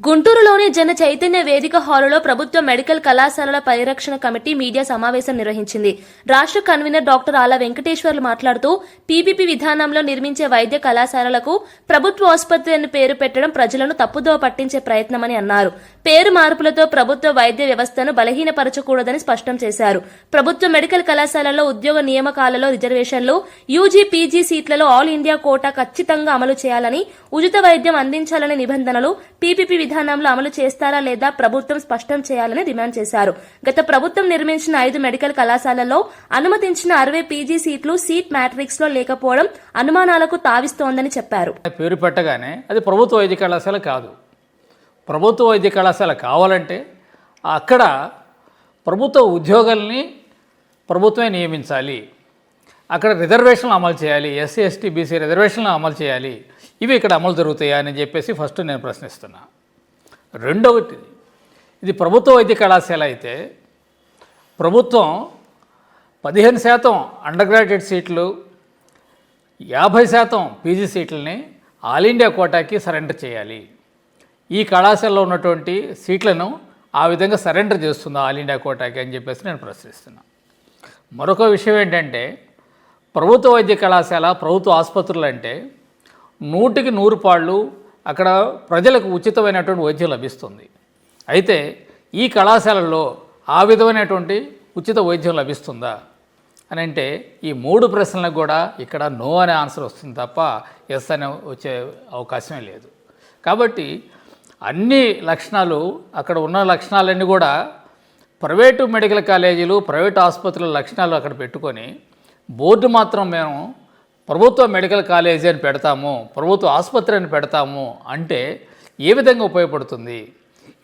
గుంటూరులోని జన చైతన్య వేదిక హాలులో ప్రభుత్వ మెడికల్ కళాశాలల పరిరక్షణ కమిటీ మీడియా సమావేశం నిర్వహించింది. రాష్ట్ర కన్వీనర్ డాక్టర్ ఆల వెంకటేశ్వర్లు మాట్లాడుతూ పీపీపీ విధానంలో నిర్మించే వైద్య కళాశాలలకు ప్రభుత్వ ఆసుపత్రి అని పేరు పెట్టడం ప్రజలను తప్పుదోవ పట్టించే ప్రయత్నమని అన్నారు. పేరు మార్పులతో ప్రభుత్వ వైద్య వ్యవస్థను బలహీనపరచకూడదని స్పష్టం చేశారు. ప్రభుత్వ మెడికల్ కళాశాలల్లో ఉద్యోగ నియామకాలలో రిజర్వేషన్లు, యూజీ, పీజీ సీట్లలో ఆల్ ఇండియా కోటా ఖచ్చితంగా అమలు చేయాలని, ఉచిత వైద్యం అందించాలనే నిబంధనలు పీపీపీ విధానంలో అమలు చేస్తారా లేదా ప్రభుత్వం స్పష్టం చేయాలని డిమాండ్ చేశారు. గత ప్రభుత్వం నిర్మించిన 5 మెడికల్ కళాశాలల్లో అనుమతించిన 60 పీజీ సీట్లు సీట్ మ్యాట్రిక్స్ లో లేకపోవడం అనుమానాలకు తావిస్తోందని చెప్పారు. పేరు పెట్టగానే అది ప్రభుత్వ వైద్య కళాశాల కాదు. ప్రభుత్వ వైద్య కళాశాల కావాలంటే అక్కడ ప్రభుత్వ ఉద్యోగాల్ని ప్రభుత్వమే నియమించాలి. అక్కడ రిజర్వేషన్లు అమలు చేయాలి. ఎస్సీ, ఎస్టీ, బీసీ రిజర్వేషన్లు అమలు చేయాలి. ఇవి ఇక్కడ అమలు జరుగుతాయా అని చెప్పేసి ఫస్ట్ నేను ప్రశ్నిస్తున్నా. రెండవది, ఇది ప్రభుత్వ వైద్య కళాశాల అయితే ప్రభుత్వం 15% అండర్ గ్రాడ్యుయేట్ సీట్లు, 50% పీజీ సీట్లని ఆల్ ఇండియా కోటాకి సరెండర్ చేయాలి. ఈ కళాశాలలో ఉన్నటువంటి సీట్లను ఆ విధంగా సరెండర్ చేస్తుందా ఆల్ ఇండియా కోటాకి అని చెప్పేసి నేను ప్రశ్నిస్తున్నా. మరొక విషయం ఏంటంటే, ప్రభుత్వ వైద్య కళాశాల, ప్రభుత్వ ఆసుపత్రులు అంటే 100కి 100 పాళ్ళు అక్కడ ప్రజలకు ఉచితమైనటువంటి వైద్యం లభిస్తుంది. అయితే ఈ కళాశాలల్లో ఆ విధమైనటువంటి ఉచిత వైద్యం లభిస్తుందా అని అంటే ఈ 3 ప్రశ్నలకు కూడా ఇక్కడ నో అనే ఆన్సర్ వస్తుంది తప్ప ఎస్ అనే వచ్చే అవకాశమే లేదు. కాబట్టి అన్ని లక్షణాలు, అక్కడ ఉన్న లక్షణాలన్నీ కూడా ప్రైవేటు మెడికల్ కాలేజీలు, ప్రైవేటు ఆసుపత్రుల లక్షణాలు అక్కడ పెట్టుకొని బోర్డు మాత్రం మేము ప్రభుత్వ మెడికల్ కాలేజీ అని పెడతాము, ప్రభుత్వ ఆసుపత్రి అని పెడతాము అంటే ఏ విధంగా ఉపయోగపడుతుంది?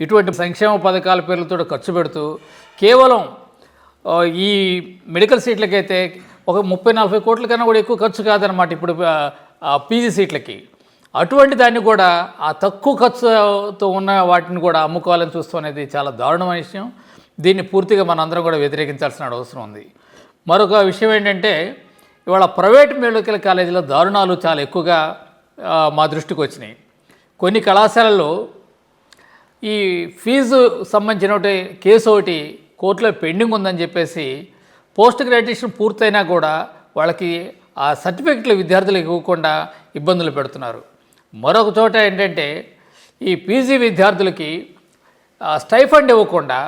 ఇటువంటి సంక్షేమ పథకాల పేర్లతో ఖర్చు పెడుతూ కేవలం ఈ మెడికల్ సీట్లకైతే ఒక 30-40 కోట్ల కన్నా కూడా ఎక్కువ ఖర్చు కాదనమాట ఇప్పుడు పీజీ సీట్లకి. అటువంటి దాన్ని కూడా ఆ తక్కువ ఖర్చుతో ఉన్న వాటిని కూడా అమ్ముకోవాలని చూస్తాం అనేది చాలా దారుణమైన విషయం. దీన్ని పూర్తిగా మనందరం కూడా వ్యతిరేకించాల్సిన అవసరం ఉంది. మరొక విషయం ఏంటంటే, ఇవాళ ప్రైవేట్ మెడికల్ కాలేజీలో దారుణాలు చాలా ఎక్కువగా మా దృష్టికి వచ్చినాయి. కొన్ని కళాశాలల్లో ఈ ఫీజు సంబంధించిన కేసు ఒకటి కోర్టులో పెండింగ్ ఉందని చెప్పేసి పోస్ట్ గ్రాడ్యుయేషన్ పూర్తయినా కూడా వాళ్ళకి ఆ సర్టిఫికెట్లు విద్యార్థులకు ఇవ్వకుండా ఇబ్బందులు పెడుతున్నారు. మరొక చోట ఏంటంటే, ఈ పీజీ విద్యార్థులకి స్టైఫండ్ ఇవ్వకుండా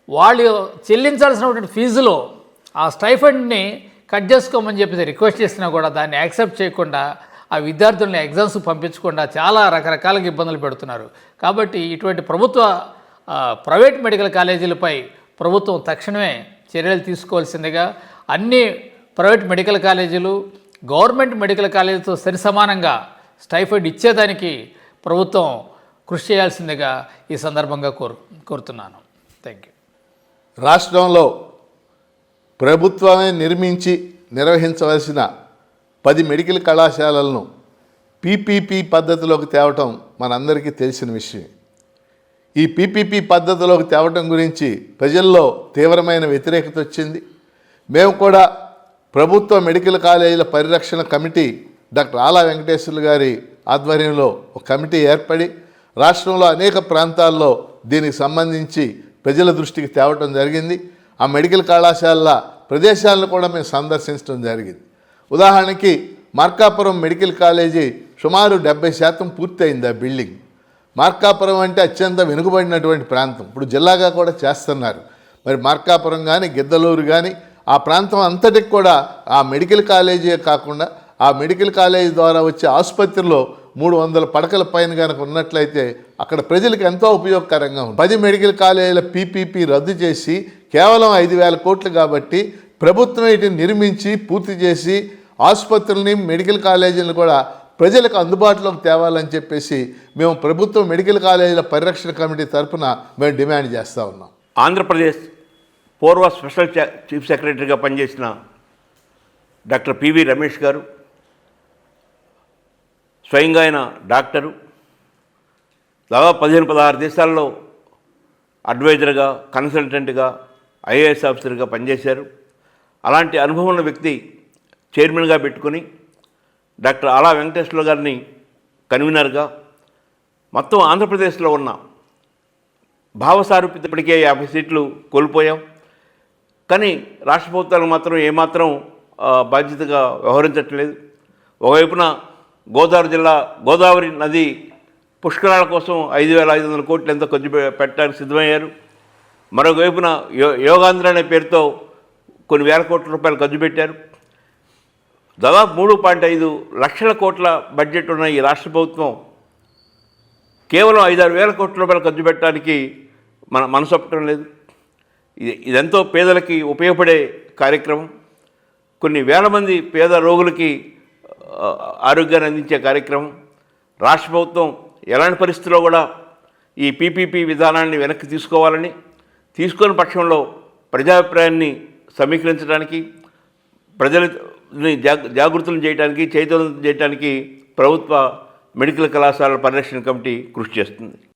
వాళ్ళు చెల్లించాల్సినటువంటి ఫీజులో ఆ స్టైఫండ్ని కట్ చేసుకోమని చెప్పేసి రిక్వెస్ట్ చేసినా కూడా దాన్ని యాక్సెప్ట్ చేయకుండా ఆ విద్యార్థుల్ని ఎగ్జామ్స్ పంపించకుండా చాలా రకరకాలుగా ఇబ్బందులు పెడుతున్నారు. కాబట్టి ఇటువంటి ప్రైవేట్ మెడికల్ కాలేజీలపై ప్రభుత్వం తక్షణమే చర్యలు తీసుకోవాల్సిందిగా, అన్ని ప్రైవేట్ మెడికల్ కాలేజీలు గవర్నమెంట్ మెడికల్ కాలేజీతో సరిసమానంగా స్టైఫండ్ ఇచ్చేదానికి ప్రభుత్వం కృషి చేయాల్సిందిగా ఈ సందర్భంగా కోరుతున్నాను. Thank you. రాష్ట్రంలో ప్రభుత్వమే నిర్మించి నిర్వహించవలసిన 10 మెడికల్ కళాశాలలను పీపీపీ పద్ధతిలోకి తేవటం మనందరికీ తెలిసిన విషయం. ఈ పీపీపీ పద్ధతిలోకి తేవటం గురించి ప్రజల్లో తీవ్రమైన వ్యతిరేకత వచ్చింది. మేము కూడా ప్రభుత్వ మెడికల్ కాలేజీల పరిరక్షణ కమిటీ డాక్టర్ ఆల వెంకటేశ్వర్లు గారి ఆధ్వర్యంలో ఒక కమిటీ ఏర్పడి రాష్ట్రంలో అనేక ప్రాంతాల్లో దీనికి సంబంధించి ప్రజల దృష్టికి తేవటం జరిగింది. ఆ మెడికల్ కళాశాలల ప్రదేశాలను కూడా మేము సందర్శించడం జరిగింది. ఉదాహరణకి మార్కాపురం మెడికల్ కాలేజీ సుమారు 70% పూర్తయింది ఆ బిల్డింగ్. మార్కాపురం అంటే అత్యంత వెనుకబడినటువంటి ప్రాంతం, ఇప్పుడు జిల్లాగా కూడా చేస్తున్నారు. మరి మార్కాపురం కానీ గిద్దలూరు కానీ ఆ ప్రాంతం అంతటికి కూడా ఆ మెడికల్ కాలేజీ కాకుండా ఆ మెడికల్ కాలేజీ ద్వారా వచ్చే ఆసుపత్రిలో 300 పడకల పైన కనుక ఉన్నట్లయితే అక్కడ ప్రజలకు ఎంతో ఉపయోగకరంగా ఉంది. 10 మెడికల్ కాలేజీల పీపీపీ రద్దు చేసి కేవలం 5,000 కోట్లు కాబట్టి ప్రభుత్వం వీటిని నిర్మించి పూర్తి చేసి ఆసుపత్రులని, మెడికల్ కాలేజీలను కూడా ప్రజలకు అందుబాటులోకి తేవాలని చెప్పేసి మేము ప్రభుత్వ మెడికల్ కాలేజీల పరిరక్షణ కమిటీ తరఫున మేము డిమాండ్ చేస్తూ ఉన్నాం. ఆంధ్రప్రదేశ్ పూర్వ స్పెషల్ చీఫ్ సెక్రటరీగా పనిచేసిన డాక్టర్ పివి రమేష్ గారు, స్వయంగా ఆయన డాక్టరు, దాదాపు 15-16 దేశాల్లో అడ్వైజర్గా, కన్సల్టెంట్గా, ఐఏఎస్ ఆఫీసర్గా పనిచేశారు. అలాంటి అనుభవం ఉన్న వ్యక్తి చైర్మన్గా పెట్టుకుని డాక్టర్ ఆలా వెంకటేశ్వర్లు గారిని కన్వీనర్గా మొత్తం ఆంధ్రప్రదేశ్లో ఉన్న భావసారూప్యత ఇప్పటికే 50 సీట్లు కోల్పోయాం. కానీ రాష్ట్ర ప్రభుత్వాలు మాత్రం ఏమాత్రం బాధ్యతగా వ్యవహరించట్లేదు. ఒకవైపున గోదావరి నది పుష్కరాల కోసం 5,500 కోట్లు ఎంతో ఖర్చు పెట్టడానికి సిద్ధమయ్యారు. మరొకవైపున యోగాంధ్ర అనే పేరుతో కొన్ని వేల కోట్ల రూపాయలు ఖర్చు పెట్టారు. దాదాపు 3.5 లక్షల కోట్ల బడ్జెట్ ఉన్న ఈ రాష్ట్ర ప్రభుత్వం కేవలం 5-6 వేల కోట్ల రూపాయలు ఖర్చు పెట్టడానికి మనసొప్పటం లేదు. ఇదెంతో పేదలకి ఉపయోగపడే కార్యక్రమం. కొన్ని వేల మంది పేద రోగులకి ఆరోగ్యాన్ని అందించే కార్యక్రమం. రాష్ట్ర ప్రభుత్వం ఎలాంటి పరిస్థితుల్లో కూడా ఈ పీపీపీ విధానాన్ని వెనక్కి తీసుకుని పక్షంలో ప్రజాభిప్రాయాన్ని సమీకరించడానికి, ప్రజలని జాగృతులను చేయడానికి, చైతన్యం చేయడానికి ప్రభుత్వ మెడికల్ కళాశాలల పరిరక్షణ కమిటీ కృషి చేస్తుంది.